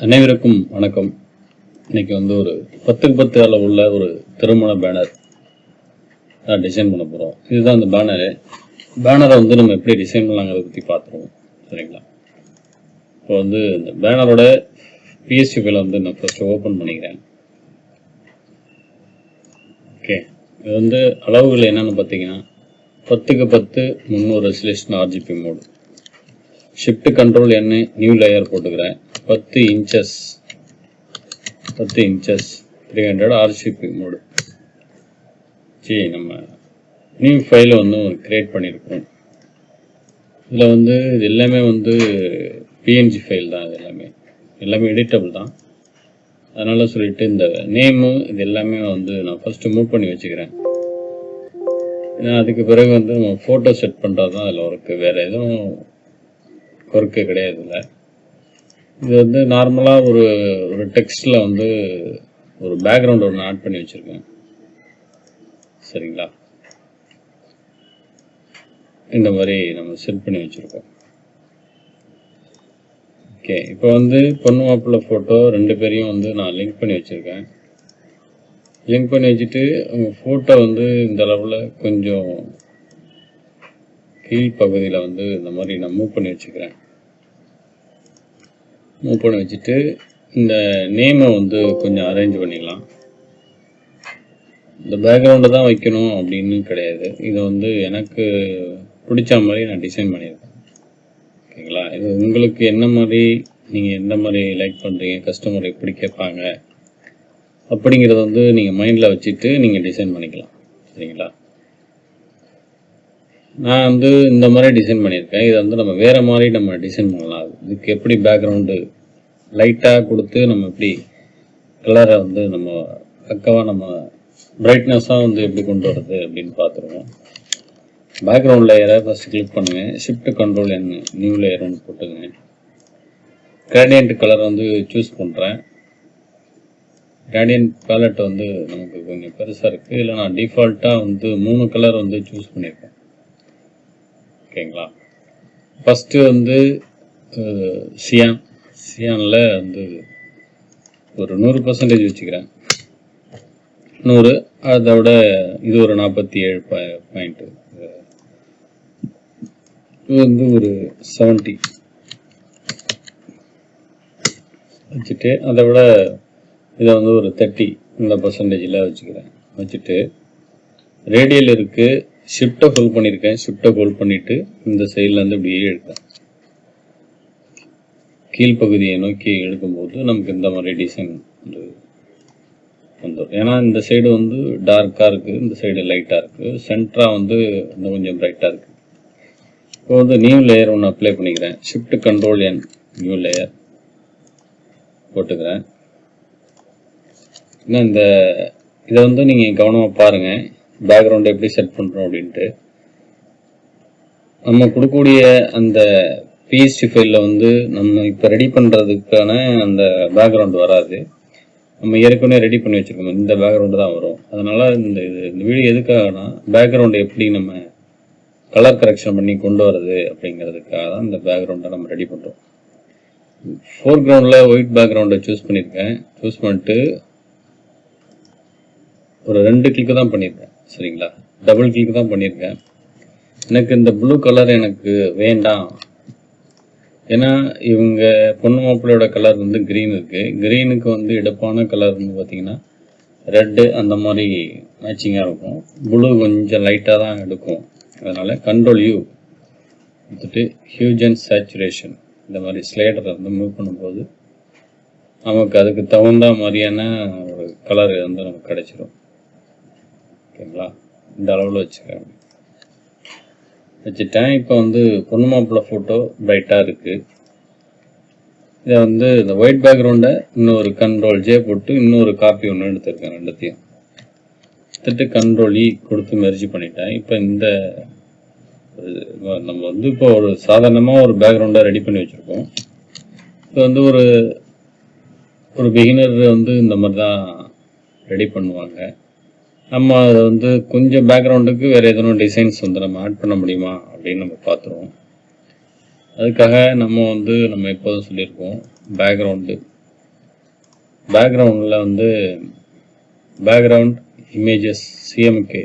அனைவருக்கும் வணக்கம். இன்னைக்கு ஒரு 10x10 அளவுள்ள ஒரு திருமண பேனர் டிசைன் பண்ண போகிறோம். இதுதான் அந்த பேனரை நம்ம எப்படி டிசைன் பண்ணலாங்கிறத பற்றி பார்த்துருவோம். சரிங்களா? இப்போ இந்த பேனரோட பிஎஸ்சி ஃபைலை நான் ஃபஸ்ட்டு ஓப்பன் பண்ணிக்கிறேன். ஓகே, இது அளவுகள் என்னென்னு பார்த்தீங்கன்னா 10x10 300 resolution RGB mode, shift control N new layer போட்டுக்கிறேன். 10 இன்ச்சஸ் 300 RGB மோடு. சரி, நம்ம நியூ ஃபைலை கிரியேட் பண்ணியிருக்கோம். இதில் இது எல்லாமே PNG ஃபைல் தான். இது எல்லாமே எடிட்டபிள் தான். அதனால் சொல்லிட்டு இந்த நேமு இது எல்லாமே நான் ஃபஸ்ட்டு மூவ் பண்ணி வச்சுக்கிறேன். ஏன்னா அதுக்கு பிறகு நம்ம ஃபோட்டோ செட் பண்ணுறது தான் அதில் ஒர்க்கு, வேறு எதுவும் ஒர்க்கு கிடையாது. இல்லை, இது நார்மலாக ஒரு டெக்ஸ்டில் ஒரு பேக்ரவுண்ட் ஒன்று ஆட் பண்ணி வச்சுருக்கேன். சரிங்களா? இந்த மாதிரி நம்ம செட் பண்ணி வச்சுருக்கோம். ஓகே, இப்போ பொண்ணு மாப்பிள்ளை ஃபோட்டோ 2 பேரையும் நான் லிங்க் பண்ணி வச்சுருக்கேன். லிங்க் பண்ணி வச்சுட்டு அவங்க ஃபோட்டோ இந்த அளவில் கொஞ்சம் கீழ்ப்பகுதியில் இந்த மாதிரி நான் மூவ் பண்ணி வச்சுக்கிறேன். மூவ் பண்ணி வச்சுட்டு இந்த நேமை கொஞ்சம் அரேஞ்ச் பண்ணிக்கலாம். இந்த பேக்ரவுண்டை தான் வைக்கணும் அப்படின்னு கிடையாது. இதை எனக்கு பிடிச்ச மாதிரி நான் டிசைன் பண்ணியிருக்கேன். ஓகேங்களா? இது உங்களுக்கு என்ன மாதிரி, நீங்கள் எந்த மாதிரி லைக் பண்ணுறீங்க, கஸ்டமர் எப்படி கேட்பாங்க அப்படிங்கிறத நீங்கள் மைண்டில் வச்சுட்டு நீங்கள் டிசைன் பண்ணிக்கலாம். சரிங்களா? நான் இந்த மாதிரி டிசைன் பண்ணியிருக்கேன். இதை நம்ம வேறு மாதிரி நம்ம டிசைன் பண்ணலாம். இதுக்கு எப்படி பேக்ரவுண்டு லைட்டாக கொடுத்து நம்ம எப்படி கலரை நம்ம பக்கவாக நம்ம பிரைட்னஸாக எப்படி கொண்டு வரது அப்படின்னு பார்த்துருவோம். பேக்ரவுண்ட் லேயரை ஃபஸ்ட்டு கிளிக் பண்ணுங்கள். ஷிஃப்ட் கண்ட்ரோல் N நியூ லேயர்னு போட்டுங்க. கிரேடியன்ட் கலர் சூஸ் பண்ணுறேன். கிரேடியன்ட் பேலட் நமக்கு கொஞ்சம் பெருசாக இருக்குது. இல்லை நான் டிஃபால்ட்டாக 3 கலர் சூஸ் பண்ணியிருக்கேன். ஓகேங்களா? ஃபஸ்ட்டு சியானில் ஒரு 100% வச்சுக்கிறேன். 100, அதோட இது ஒரு 47 பாயிண்ட்டு, இது ஒரு 70 வச்சுட்டு, அதை விட இதை ஒரு 30 இந்த பர்சன்டேஜில் வச்சுக்கிறேன். வச்சுட்டு ரேடியல் இருக்குது, ஷிஃப்ட்டை ஹோல்ட் பண்ணியிருக்கேன். ஷிஃப்ட்டை ஹோல்ட் பண்ணிவிட்டு இந்த சைடில் இப்படியே எடுத்தேன். கீழ்ப்பகுதியை நோக்கி எடுக்கும்போது நமக்கு இந்த மாதிரி டிசைன் வந்துடும். ஏன்னா இந்த சைடு டார்க்காக இருக்குது, இந்த சைடு லைட்டாக இருக்குது, சென்டராக இன்னும் கொஞ்சம் பிரைட்டாக இருக்குது. இப்போ நியூ லேயர் ஒன்று அப்ளை பண்ணிக்கிறேன். Shift control N new layer போட்டுக்கிறேன். இன்னும் இதை நீங்கள் கவனமாக பாருங்கள், பேக்ரவுண்டை எப்படி செட் பண்ணுறோம் அப்படின்ட்டு. நம்ம கொடுக்கக்கூடிய அந்த பிஎஸ்டி ஃபைலில் நம்ம இப்போ ரெடி பண்ணுறதுக்கான அந்த பேக்ரவுண்டு வராது. நம்ம ஏற்கனவே ரெடி பண்ணி வச்சுருக்கோம், இந்த பேக்ரவுண்டு தான் வரும். அதனால் இந்த வீடியோ எதுக்காகனா பேக்ரவுண்டை எப்படி நம்ம கலர் கரெக்ஷன் பண்ணி கொண்டு வரது அப்படிங்கிறதுக்காக தான் இந்த பேக்ரவுண்டை நம்ம ரெடி பண்ணுறோம். ஃபோர்க்ரவுண்டில் ஒயிட் பேக்ரவுண்டை சூஸ் பண்ணியிருக்கேன். சூஸ் பண்ணிட்டு ஒரு 2 கிளிக்கு தான் பண்ணியிருக்கேன். சரிங்களா? டபுள் கிளிக்கு தான் பண்ணியிருக்கேன். எனக்கு இந்த ப்ளூ கலர் எனக்கு வேண்டாம். ஏன்னா இவங்க பொண்ணு மாப்பிள்ளையோட கலர் க்ரீன் இருக்குது. க்ரீனுக்கு எடுப்பான கலர் பார்த்தீங்கன்னா ரெட்டு அந்த மாதிரி மேட்சிங்காக இருக்கும். ப்ளூ கொஞ்சம் லைட்டாக தான் எடுக்கும். அதனால் கண்ட்ரோல் U எடுத்துட்டு ஹியூஜ் அண்ட் சேச்சுரேஷன் இந்த மாதிரி ஸ்லைடரை மூவ் பண்ணும்போது நமக்கு அதுக்கு தகுந்த மாதிரியான ஒரு கலர் நமக்கு கிடைச்சிடும். ஓகேங்களா? இந்த அளவில் வச்சுட்டேன். இப்போ பொண்ணு மாப்பிள்ளை ஃபோட்டோ பிரைட்டாக இருக்குது. இதை இந்த ஒயிட் பேக்ரவுண்டை இன்னொரு கண்ட்ரோல் J போட்டு இன்னொரு காப்பி ஒன்று எடுத்துருக்கேன். ரெண்டுத்தையும் எடுத்துட்டு கண்ட்ரோல் E கொடுத்து மெர்ஜ் பண்ணிட்டேன். இப்போ நம்ம இப்போ ஒரு சாதாரணமாக ஒரு பேக்ரவுண்டை ரெடி பண்ணி வச்சுருக்கோம். இப்போ ஒரு பிகினர் இந்த மாதிரி தான் ரெடி பண்ணுவாங்க. நம்ம அதை கொஞ்சம் பேக்ரவுண்டுக்கு வேறு எதனும் டிசைன்ஸ் நம்ம ஆட் பண்ண முடியுமா அப்படின்னு நம்ம பார்த்துருவோம். அதுக்காக நம்ம எப்போதும் சொல்லியிருக்கோம் பேக்ரவுண்டு பேக்ரவுண்டில் வந்து பேக்ரவுண்ட் இமேஜஸ் சிஎம்கே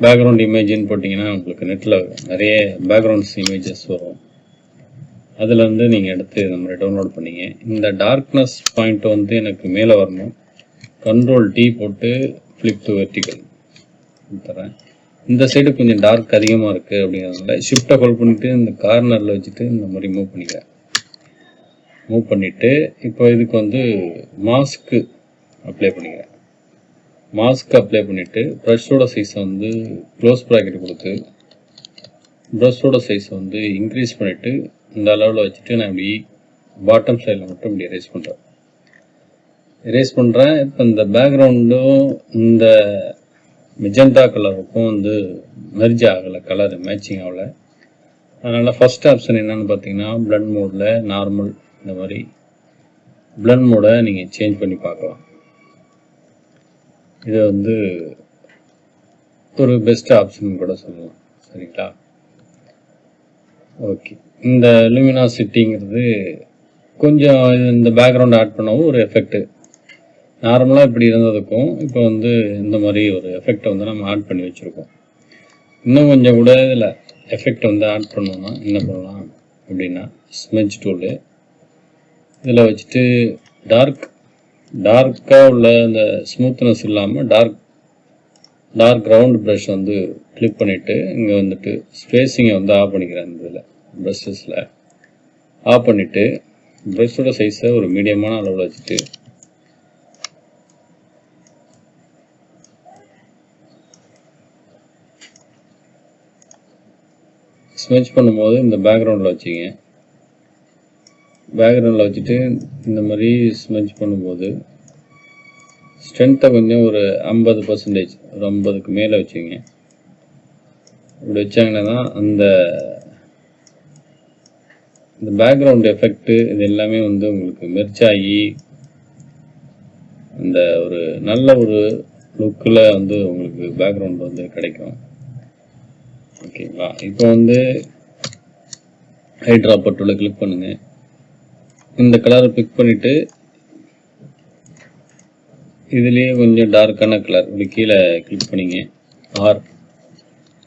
பேக்ரவுண்ட் இமேஜின்னு போட்டிங்கன்னா உங்களுக்கு நெட்டில் நிறைய பேக்ரவுண்ட்ஸ் இமேஜஸ் வரும். அதில் வந்து நீங்கள் எடுத்து இந்த மாதிரி டவுன்லோட் பண்ணிங்க. இந்த டார்க்னஸ் பாயிண்ட் வந்து எனக்கு மேலே வரணும். Ctrl+T போட்டு ஃப்ளிப் டு வெர்டிக்கல் தரேன். இந்த சைடு கொஞ்சம் டார்க் அதிகமாக இருக்குது அப்படிங்கிறதுனால ஷிஃப்ட்டை ஹோல்ட் பண்ணிவிட்டு இந்த கார்னரில் வச்சுட்டு இந்த மாதிரி மூவ் பண்ணிவிட்டு இப்போ இதுக்கு வந்து மாஸ்க்கு அப்ளை பண்ணிக்கிறேன். மாஸ்க் அப்ளை பண்ணிவிட்டு ப்ரஷோட சைஸை வந்து க்ளோஸ் ப்ராக்கெட் கொடுத்து ப்ரஷோட சைஸை வந்து இன்க்ரீஸ் பண்ணிவிட்டு இந்த அளவில் வச்சுட்டு நான் இப்படி பாட்டம் சைடில் மட்டும் இப்படி எரேஸ் பண்ணுறேன். இப்போ இந்த பேக்ரவுண்டும் இந்த மெஜெண்டா கலருக்கும் வந்து மெர்ஜ் ஆகலை, கலர் மேட்சிங் ஆகலை. அதனால் ஃபஸ்ட் ஆப்ஷன் என்னென்னு பார்த்தீங்கன்னா பிளண்ட் மோடில் நார்மல் இந்த மாதிரி பிளண்ட் மோடை நீங்கள் சேஞ்ச் பண்ணி பார்க்கலாம். இது வந்து ஒரு பெஸ்ட் ஆப்ஷன் கூட சொல்லலாம். சரிங்களா? ஓகே. இந்த லூமினாசிட்டிங்கிறது கொஞ்சம் இந்த பேக்ரவுண்ட் ஆட் பண்ணவும் ஒரு எஃபெக்ட்டு நார்மலாக இப்படி இருந்ததுக்கும் இப்போ வந்து இந்த மாதிரி ஒரு எஃபெக்டை வந்து நம்ம ஆட் பண்ணி வச்சுருக்கோம். இன்னும் கொஞ்சம் கூட இதில் எஃபெக்ட் வந்து ஆட் பண்ணோம்னா என்ன பண்ணலாம் அப்படின்னா ஸ்மெட்ச் டூலு இதில் வச்சுட்டு டார்க்காக உள்ள இந்த ஸ்மூத்னஸ் இல்லாமல் டார்க் ரவுண்ட் ப்ரஷ் வந்து கிளிக் பண்ணிவிட்டு இங்கே வந்துட்டு ஸ்பேஸிங்கை வந்து ஆஃப் பண்ணிக்கிறேன். இந்த இதில் ப்ரஷஸில் ஆஃப் பண்ணிவிட்டு ப்ரஷோட சைஸை ஒரு மீடியமான அளவில் வச்சுட்டு ஸ்மெட்ச் பண்ணும்போது இந்த பேக்ரவுண்டில் வச்சுங்க. பேக்ரவுண்டில் வச்சுட்டு இந்த மாதிரி ஸ்மெட்ச் பண்ணும்போது ஸ்ட்ரென்த்தை கொஞ்சம் ஒரு 50%, ஒரு 50க்கு மேலே வச்சுங்க. இப்படி வச்சாங்கன்னா தான் அந்த பேக்ரவுண்ட் எஃபெக்ட்டு இது எல்லாமே வந்து உங்களுக்கு மெர்ஜ் ஆகி அந்த ஒரு நல்ல ஒரு லுக்கில் வந்து உங்களுக்கு பேக்ரவுண்ட் வந்து கிடைக்கும். ஓகேங்களா? இப்போ வந்து ஹைட்ராப்பர் டூலை கிளிக் பண்ணுங்கள். இந்த கலரை பிக் பண்ணிவிட்டு இதுலேயே கொஞ்சம் டார்க்கான கலர் இப்படி கீழே கிளிக் பண்ணிங்க.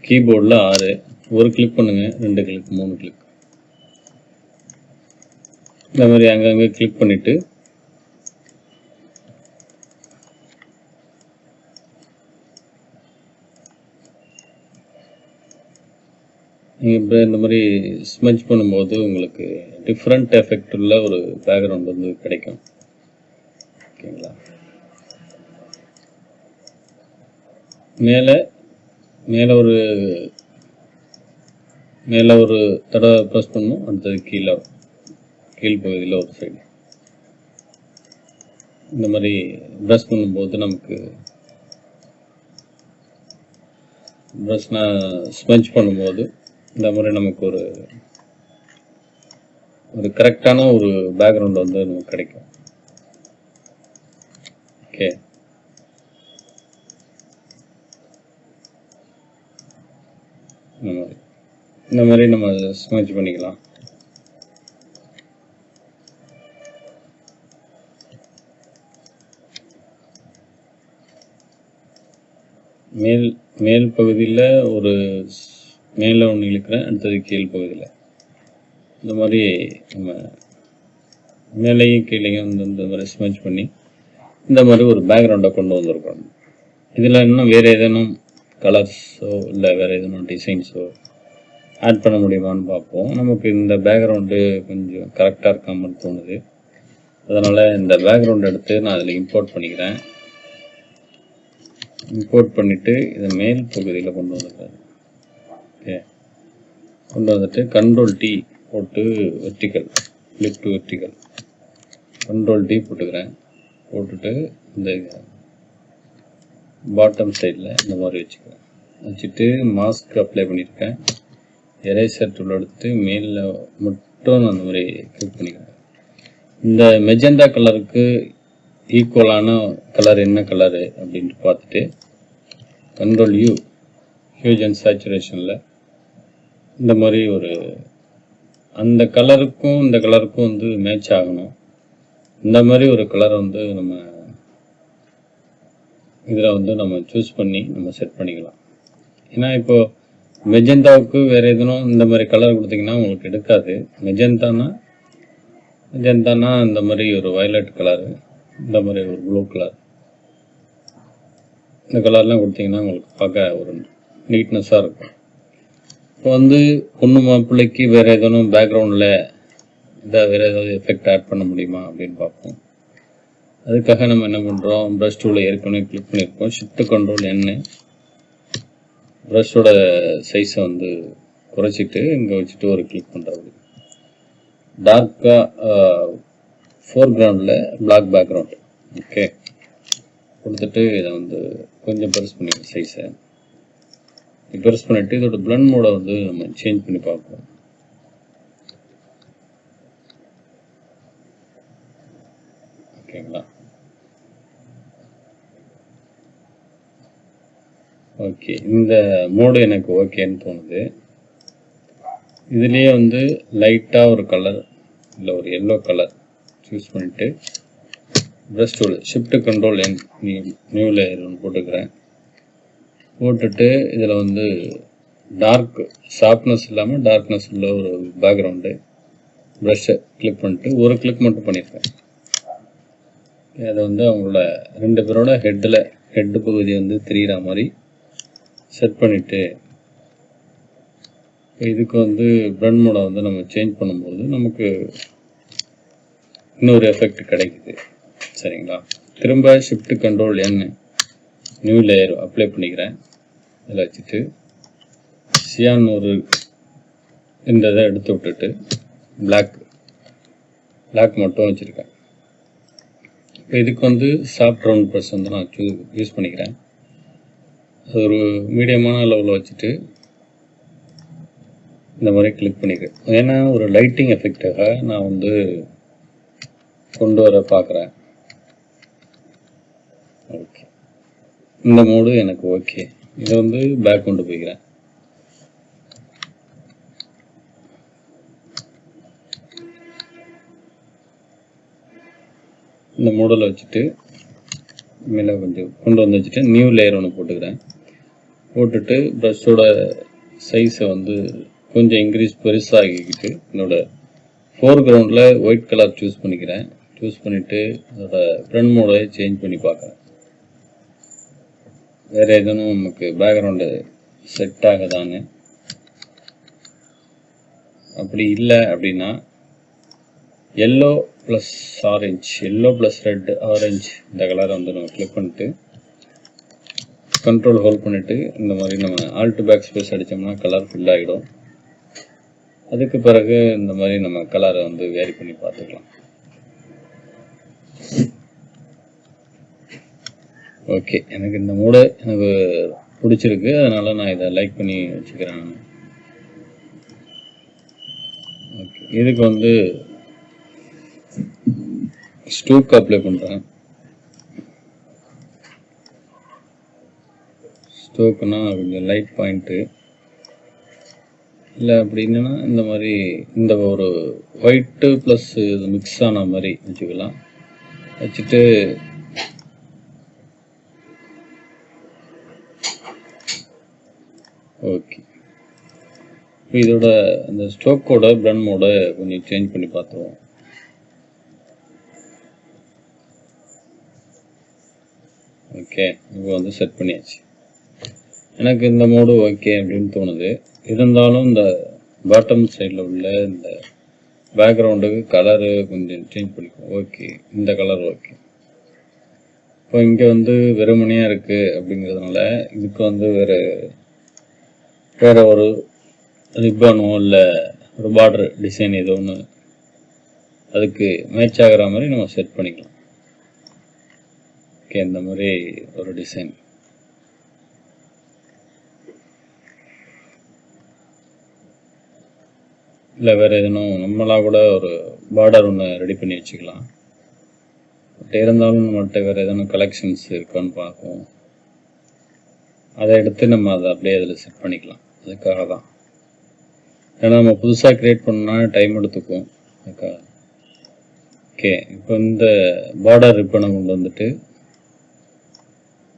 கீபோர்டில் 6 ஒரு கிளிக் பண்ணுங்கள், 2 கிளிக், 3 கிளிக் இந்த மாதிரி அங்கங்கே கிளிக் பண்ணிவிட்டு இப்போ இந்த மாதிரி ஸ்மெட்ச் பண்ணும்போது உங்களுக்கு டிஃப்ரெண்ட் எஃபெக்ட் உள்ள ஒரு பேக்ரவுண்ட் வந்து கிடைக்கும். ஓகேங்களா? மேலே ஒரு தடவை ப்ரெஸ் பண்ணணும். அடுத்தது கீழ்ப்பகுதியில் ஒரு சைடு இந்த மாதிரி ப்ரெஸ் பண்ணும்போது நமக்கு ஸ்மெட்ச் பண்ணும்போது இந்த மாதிரி நமக்கு ஒரு கரெக்டான ஒரு பேக்ரவுண்ட் வந்து நமக்கு கிடைக்கும். ஓகே. இந்த மாதிரி நம்ம ஸ்மெட்ச் பண்ணிக்கலாம். மேல் பகுதியில் ஒரு மேலே ஒன்று இழுக்கிறேன், அடுத்தது கீழ் பகுதியில் இந்த மாதிரி நம்ம மேலேயும் கீழேயும் வந்து இந்த மாதிரி ஸ்மெட்ச் பண்ணி இந்த மாதிரி ஒரு பேக்ரவுண்டை கொண்டு வந்திருக்கோம். இதில் இன்னும் வேறு ஏதேனும் கலர்ஸோ இல்லை வேறு ஏதேனும் டிசைன்ஸோ ஆட் பண்ண முடியுமான்னு பார்ப்போம். நமக்கு இந்த பேக்ரவுண்டு கொஞ்சம் கரெக்டாக இருக்காமல் தோணுது. அதனால் இந்த பேக்ரவுண்ட் எடுத்து நான் அதில் இம்போர்ட் பண்ணிக்கிறேன். இம்போர்ட் பண்ணிவிட்டு இதை மேல் பகுதியில் கொண்டு வந்துக்கிறேன். ஓகே. கொண்டு வந்துட்டு Ctrl+T போட்டு vertical, flip to vertical, Ctrl+T போட்டுக்கிறேன். போட்டுட்டு இந்த பாட்டம் சைடில் இந்த மாதிரி வச்சுட்டு மாஸ்க் அப்ளை பண்ணியிருக்கேன். எரேசர் டூல் எடுத்து மேலில் மட்டும் அந்த மாதிரி கிளிக் பண்ணிக்கிறேன். இந்த மெஜெண்டா கலருக்கு ஈக்குவலான கலர் என்ன கலரு அப்படின்ட்டு பார்த்துட்டு Ctrl+U ஹியூஜ் அண்ட் சேச்சுரேஷனில் இந்த மாதிரி ஒரு அந்த கலருக்கும் இந்த கலருக்கும் வந்து மேட்ச் ஆகணும். இந்த மாதிரி ஒரு கலரை வந்து நம்ம இதில் வந்து நம்ம சூஸ் பண்ணி நம்ம செட் பண்ணிக்கலாம். ஏன்னா இப்போ மெஜந்தாவுக்கு வேறு எதுவும் இந்த மாதிரி கலர் கொடுத்தீங்கன்னா உங்களுக்கு எடுக்காது. மெஜந்தானா இந்த மாதிரி ஒரு வயலட் கலரு, இந்த மாதிரி ஒரு ப்ளூ கலர், இந்த கலர்லாம் கொடுத்தீங்கன்னா உங்களுக்கு பார்க்க ஒரு நீட்னஸாக இருக்கும். இப்போ வந்து பொண்ணு மாப்பிள்ளைக்கு வேறு எதுவும் பேக்ரவுண்டில் வேறு ஏதாவது எஃபெக்ட் ஆட் பண்ண முடியுமா அப்படின்னு பார்ப்போம். அதுக்காக நம்ம என்ன பண்ணுறோம், ப்ரஷ் டூவில் ஏற்கனவே கிளிக் பண்ணியிருக்கோம். ஷிஃப்ட் கண்ட்ரோல் N, ப்ரஷோட சைஸை வந்து குறைச்சிட்டு இங்கே வச்சுட்டு ஒரு கிளிக் பண்ணுறது. டார்க்காக ஃபோர்க்ரவுண்டில் பிளாக் பேக்ரவுண்ட் ஓகே கொடுத்துட்டு இதை வந்து கொஞ்சம் பெருசு பண்ணிடுவோம். சைஸை பெருசு பண்ணிவிட்டு இதோட பிளண்ட் மோடை வந்து நம்ம சேஞ்ச் பண்ணி பார்ப்போம். ஓகேங்களா? ஓகே, இந்த மோடு எனக்கு ஓகேன்னு தோணுது. இதுலேயே வந்து லைட்டாக ஒரு கலர் இல்லை ஒரு எல்லோ கலர் சூஸ் பண்ணிவிட்டு brush tool shift control N, new layer ஒன்று போட்டுக்கிறேன். போட்டுட்டு இதில் வந்து டார்க் ஷார்ப்னஸ் இல்லாமல் டார்க்னஸ் உள்ள ஒரு பேக்ரவுண்டு ப்ரஷ்ஷை கிளிக் பண்ணிட்டு ஒரு கிளிக் மட்டும் பண்ணியிருக்கேன். அதை வந்து அவங்களோட 2 பேரோட ஹெட்டு பகுதி வந்து தெரிகிற மாதிரி செட் பண்ணிவிட்டு இதுக்கு வந்து பிளண்ட் மோடை வந்து நம்ம சேஞ்ச் பண்ணும்போது நமக்கு இன்னொரு எஃபெக்ட் கிடைக்குது. சரிங்களா? திரும்ப shift control N, new layer apply பண்ணிக்கிறேன். இதில் வச்சுட்டு சியான் ஒரு இந்த இதை எடுத்து விட்டுட்டு பிளாக் மட்டும் வச்சுருக்கேன். இப்போ இதுக்கு வந்து சாஃப்ட் ரவுண்ட் ப்ரஷ் வந்து நான் யூஸ் பண்ணிக்கிறேன். அது ஒரு மீடியமான லெவலில் வச்சுட்டு இந்த மாதிரி கிளிக் பண்ணிக்கிறேன். ஏன்னா ஒரு லைட்டிங் எஃபெக்டாக நான் வந்து கொண்டு வர பார்க்குறேன். ஓகே, இந்த மோடு எனக்கு ஓகே. இதை வந்து பேக் கொண்டு போய்க்கிறேன். இந்த மோடில் வச்சுட்டு மேலே கொஞ்சம் கொண்டு வந்து வச்சுட்டு நியூ லேயர் ஒன்று போட்டுக்கிறேன். போட்டுட்டு ப்ரஷோட சைஸை வந்து கொஞ்சம் இன்க்ரீஸ் பெருசாகிக்கிட்டு என்னோட ஃபோர்க்ரவுண்டில் ஒயிட் கலர் சூஸ் பண்ணிக்கிறேன். சூஸ் பண்ணிவிட்டு அதோட ஃப்ரண்ட் மோடை சேஞ்ச் பண்ணி பார்க்குறேன். வேறு எதுவும் நமக்கு பேக்ரவுண்டு செட் ஆகுதான்னு. அப்படி இல்லை அப்படின்னா yellow plus orange, yellow plus red orange இந்த கலரை வந்து நம்ம கிளிக் பண்ணிட்டு கண்ட்ரோல் ஹோல்ட் பண்ணிவிட்டு இந்த மாதிரி நம்ம ஆல்ட் பேக் ஸ்பேஸ் அடித்தோம்னா கலர் ஃபில் ஆகிடும். அதுக்கு பிறகு இந்த மாதிரி நம்ம கலரை வந்து வேரி பண்ணி பார்த்துக்கலாம். ஓகே, எனக்கு இந்த மோடு எனக்கு பிடிச்சிருக்கு, அதனால் நான் இதை லைக் பண்ணி வச்சுக்கிறேன். ஓகே, இதுக்கு வந்து ஸ்டோக் அப்ளை பண்ணுறேன். ஸ்டோக்குன்னா கொஞ்சம் லைட் பாயிண்ட்டு இல்லை அப்படின்னா இந்த மாதிரி இந்த ஒரு ஒயிட்டு ப்ளஸ் இது மிக்ஸ் ஆன மாதிரி வச்சுக்கலாம். வச்சுட்டு ஓகே, இதோட இந்த ஸ்டோக்கோட பிளண்ட் மோட கொஞ்சம் சேஞ்ச் பண்ணி பார்த்துருவோம். ஓகே, இப்போ வந்து செட் பண்ணியாச்சு. எனக்கு இந்த மோடு ஓகே அப்படின்னு தோணுது. இருந்தாலும் இந்த பாட்டம் சைடில் உள்ள இந்த பேக்ரவுண்டுக்கு கலரு கொஞ்சம் சேஞ்ச் பண்ணிக்குவோம். ஓகே, இந்த கலர் ஓகே. இப்போ இங்கே வந்து வெறுமனையாக இருக்குது அப்படிங்கிறதுனால இதுக்கு வந்து வேறு ஒரு ரிப்பானோ இல்லை ஒரு பார்டர் டிசைன் ஏதோ ஒன்று அதுக்கு மேட்ச் ஆகிற மாதிரி நம்ம செட் பண்ணிக்கலாம். ஓகே, இந்த மாதிரி ஒரு டிசைன். இல்லை வேறு எதுவும் நம்மளாக கூட ஒரு பார்டர் ஒன்று ரெடி பண்ணி வச்சுக்கலாம். பட் இருந்தாலும் நம்மள்கிட்ட வேறு எதனா கலெக்ஷன்ஸ் இருக்கான்னு பார்ப்போம். அதை எடுத்து நம்ம அதை அப்படியே அதில் செட் பண்ணிக்கலாம். அதுக்காக தான். ஏன்னா நம்ம புதுசாக க்ரியேட் பண்ணால் டைம் எடுத்துக்கும். ஓகே, இப்போ இந்த பார்டர் ரிப்பனை கொண்டு வந்துட்டு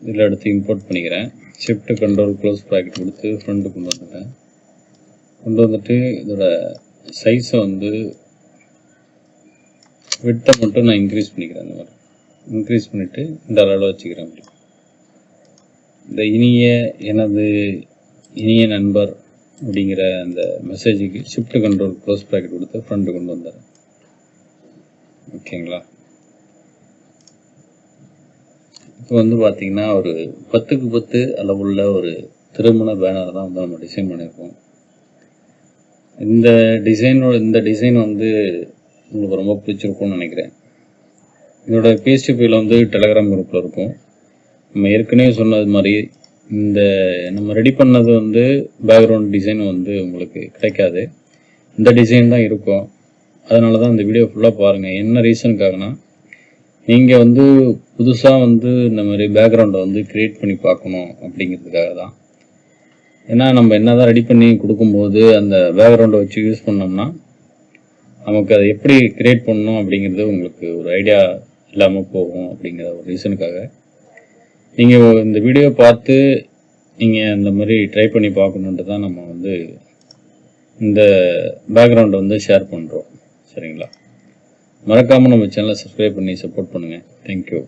இதில் எடுத்து இம்போர்ட் பண்ணிக்கிறேன். ஷிஃப்ட் கண்ட்ரோல் க்ளோஸ் ப்ராக்கெட் கொடுத்து ஃப்ரண்ட்டு கொண்டு வந்துட்டேன். கொண்டு வந்துட்டு இதோட சைஸை வந்து விட்டை மட்டும் நான் இன்க்ரீஸ் பண்ணிக்கிறேன். இந்த மாதிரி இன்க்ரீஸ் பண்ணிவிட்டு இந்த அளவில் வச்சுக்கிறேன். அப்படி இந்த எனது இனிய நண்பர் அப்படிங்கிற அந்த மெசேஜுக்கு ஷிஃப்ட் கண்ட்ரோல் க்ளோஸ் ப்ராக்கெட் கொடுத்து ஃப்ரண்ட்டு கொண்டு வந்துடுறேன். ஓகேங்களா? இப்போ வந்து பார்த்தீங்கன்னா ஒரு 10க்கு 10 அளவுள்ள ஒரு திருமண பேனர் தான் வந்து நம்ம டிசைன் பண்ணியிருக்கோம். இந்த டிசைன் வந்து உங்களுக்கு ரொம்ப பிடிச்சிருக்கும்னு நினைக்கிறேன். இதோட பேஸ்ட் ஃபைல் வந்து டெலகிராம் குரூப்பில் இருக்கும். நம்ம ஏற்கனவே சொன்னது மாதிரி இந்த நம்ம ரெடி பண்ணது வந்து பேக்ரவுண்ட் டிசைன் வந்து உங்களுக்கு கிடைக்காது. இந்த டிசைன் தான் இருக்கும். அதனால தான் இந்த வீடியோ ஃபுல்லாக பாருங்கள். என்ன ரீசனுக்காகனா, நீங்கள் வந்து புதுசாக வந்து இந்த மாதிரி பேக்ரவுண்டை வந்து க்ரியேட் பண்ணி பார்க்கணும் அப்படிங்கிறதுக்காக தான். ஏன்னா நம்ம என்ன தான் ரெடி பண்ணி கொடுக்கும்போது அந்த பேக்ரவுண்டை வச்சு யூஸ் பண்ணோம்னா நமக்கு அதை எப்படி க்ரியேட் பண்ணணும் அப்படிங்கிறது உங்களுக்கு ஒரு ஐடியா இல்லாமல் போகும். அப்படிங்கிற ஒரு ரீசனுக்காக நீங்கள் இந்த வீடியோ பார்த்து நீங்கள் இந்த மாதிரி ட்ரை பண்ணி பார்க்கணுன்ட்டு தான் நம்ம வந்து இந்த பேக்ரவுண்டை வந்து ஷேர் பண்ணுறோம். சரிங்களா? மறக்காமல் நம்ம சேனலை சப்ஸ்கிரைப் பண்ணி சப்போர்ட் பண்ணுங்கள். தேங்க்யூ.